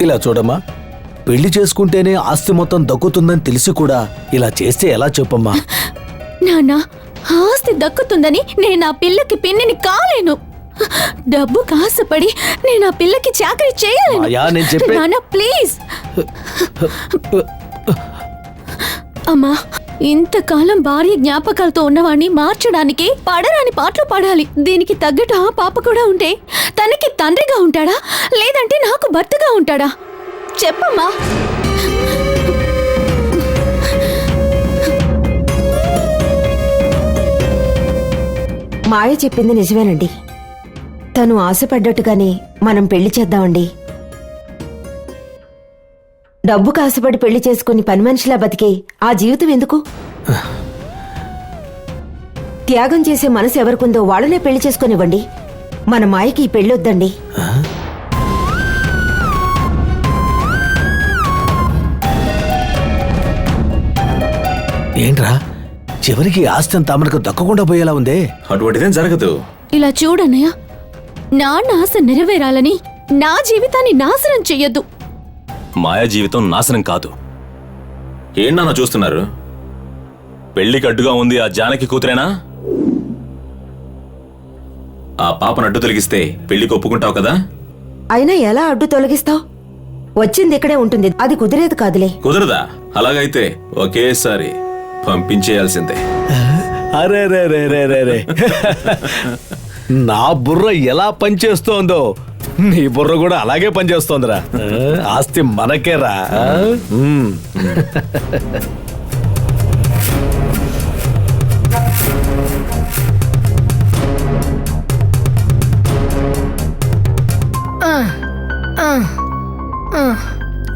ఇలా చూడమ్మా, పెళ్లి చేసుకుంటేనే ఆస్తి మొత్తం దక్కుతుందని తెలిసి కూడా ఇలా చేస్తే ఎలా చెప్పమ్మా? నాన్న, ఆస్తి దక్కుతుందని నేను ఆ పిల్లకి పిన్నిని కాలేను. డబ్బు కాసపడి నేను ఆ పిల్లకి చాకరీ చేయలేను. నాన్న ప్లీజ్. అమ్మా, ఇంతకాలం భార్య జ్ఞాపకాలతో ఉన్నవాణ్ణి మార్చడానికి పడరాని పాటలు పాడాలి. దీనికి తగ్గట్టు ఆ పాప కూడా ఉంటే తనకి తండ్రిగా ఉంటాడా, లేదంటే నాకు భర్తగా ఉంటాడా? చెప్పమ్మా. మాయ చెప్పింది నిజమేనండి. తను ఆశపడ్డట్టుగానే మనం పెళ్లి చేద్దామండి. డబ్బు కాసుపడి పెళ్లి చేసుకుని పని మనిషిలా బతికే ఆ జీవితం ఎందుకు? త్యాగం చేసే మనసు ఎవరికుందో వాళ్ళనే పెళ్లి చేసుకునివ్వండి. మన మాయకి ఈ పెళ్ళొద్దండి. ఏంట్రా, చివరికి ఆస్తి అంతా మనకు దక్కకుండా పోయేలా ఉందే. అటువంటిదేం జరగదు. ఇలా చూడన్నయ్య, నా ఆశ నెరవేరాలని నా జీవితాన్ని నాశనం చెయ్యొద్దు. మాయా జీవితం నాశనం కాదు. ఏంటన్నా చూస్తున్నారు? పెళ్లికి అడ్డుగా ఉంది ఆ జానకి కూతురేనా? ఆ పాపను అడ్డు తొలగిస్తే పెళ్లికి ఒప్పుకుంటావు కదా? అయినా ఎలా అడ్డు తొలగిస్తావు? వచ్చింది ఇక్కడే ఉంటుంది, అది కుదిరేది కాదులే. కుదరదా? అలాగైతే ఒకేసారి పంపించేయాల్సిందే. అరే రే రే రే రే రే, నా బుర్ర ఎలా పనిచేస్తోందో నీ బుర్ర కూడా అలాగే పనిచేస్తోందిరా. ఆస్తి మనకేరా.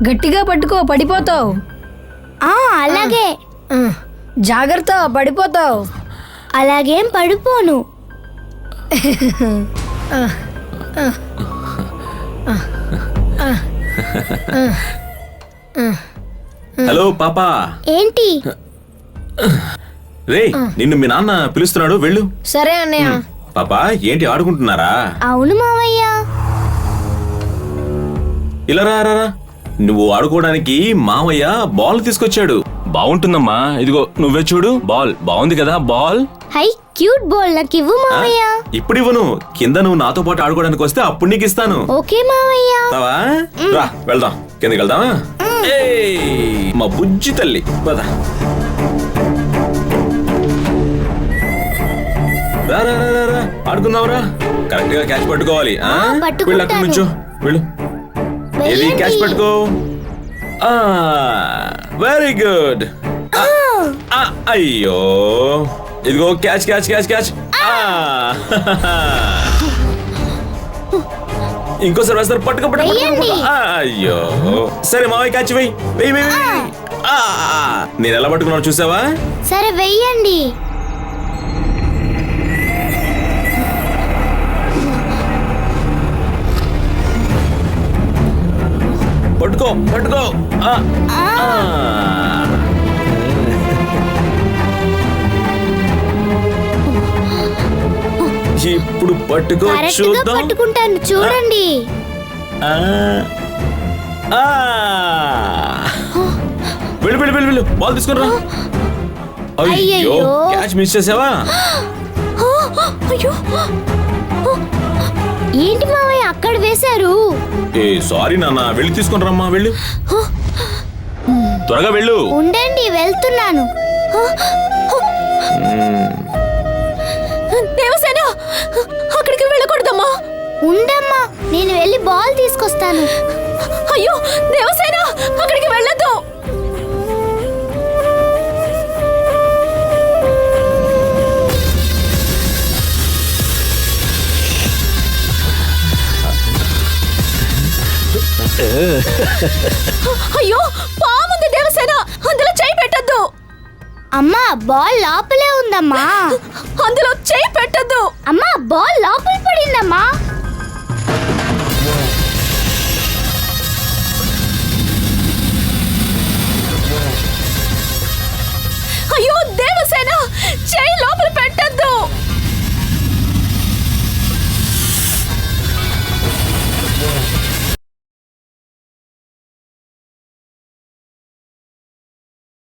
గట్టిగా పట్టుకో, పడిపోతావు. అలాగే. జాగ్రత్త, పడిపోతావు. అలాగేం పడిపోను. హలో పాపా. ఏంటి? రే, నిన్ను మీ నాన్న పిలుస్తున్నాడు, వెళ్ళు. సరే అన్నయ్య. పాపా, ఏంటి ఆడుకుంటున్నారా? అవును మావయ్య. ఇలా రా. నువ్వు ఆడుకోవడానికి మామయ్య బాల్ తీసుకొచ్చాడు. బాగుంటుందమ్మా, ఇదిగో నువ్వే చూడు. బాల్ బాగుంది కదా? బాల్ హై, క్యూట్ బాల్ నాకు ఇవ్వు మావయ్య. ఇప్పుడు ఇవ్వను, కింద నువ్వు నాతో పాటు ఆడుకోవడానికి వస్తే అప్పుడు నీకు ఇస్తాను. ఓకే మావయ్య. రా, వెళ్దాం. కిందకి వెళ్దామా? మా బుజ్జి తల్లి, పద. రా, ఆడుకుందాంరా. కరెక్ట్ గా క్యాచ్ పట్టుకోవాలి. వెళ్ళు, అక్కడి నుంచో వెళ్ళు. ఏది క్యాచ్ పట్టుకో. Very good. అయ్యో, ఇదిగో క్యాచ్ క్యాచ్ క్యాచ్ క్యాచ్. ఇంకోసారి వేస్తారు. పట్టుకో. అయ్యో, సరే మావయ్య క్యాచ్ వెయ్యి. నేను ఎలా పట్టుకున్నాను చూసావా? సరే వెయ్యండి. పట్టుకో. ఇప్పుడు పట్టుకో, చూద్దాం. పట్టుకుంటాను, చూడండి. వెళ్ళు, బాల్ తీసుకురా. అయ్యో, క్యాచ్ మిస్ చేసావా? ఏంటి మావయ్య అక్కడ వేశారు? సారీ నాన్న, వెళ్ళి తీసుకుని రమ్మా. వెళ్ళు, త్వరగా వెళ్ళు. ఉండండి, వెళ్తున్నాను. దేవసేన, అక్కడికి వెళ్ళకూడదమ్మా. ఉండమ్మా, నేను వెళ్ళి బాల్ తీసుకొస్తాను. అయ్యో దేవసేన, అక్కడికి వెళ్ళొద్దు. అయ్యో, పాముంది దేవసేన, అందులో చేయి పెట్టద్దు. అమ్మా, బాల్ లోపలే ఉందమ్మా. అందులో చేయి పెట్టద్దు. అమ్మా, బాల్ లోపల పడిందమ్మా.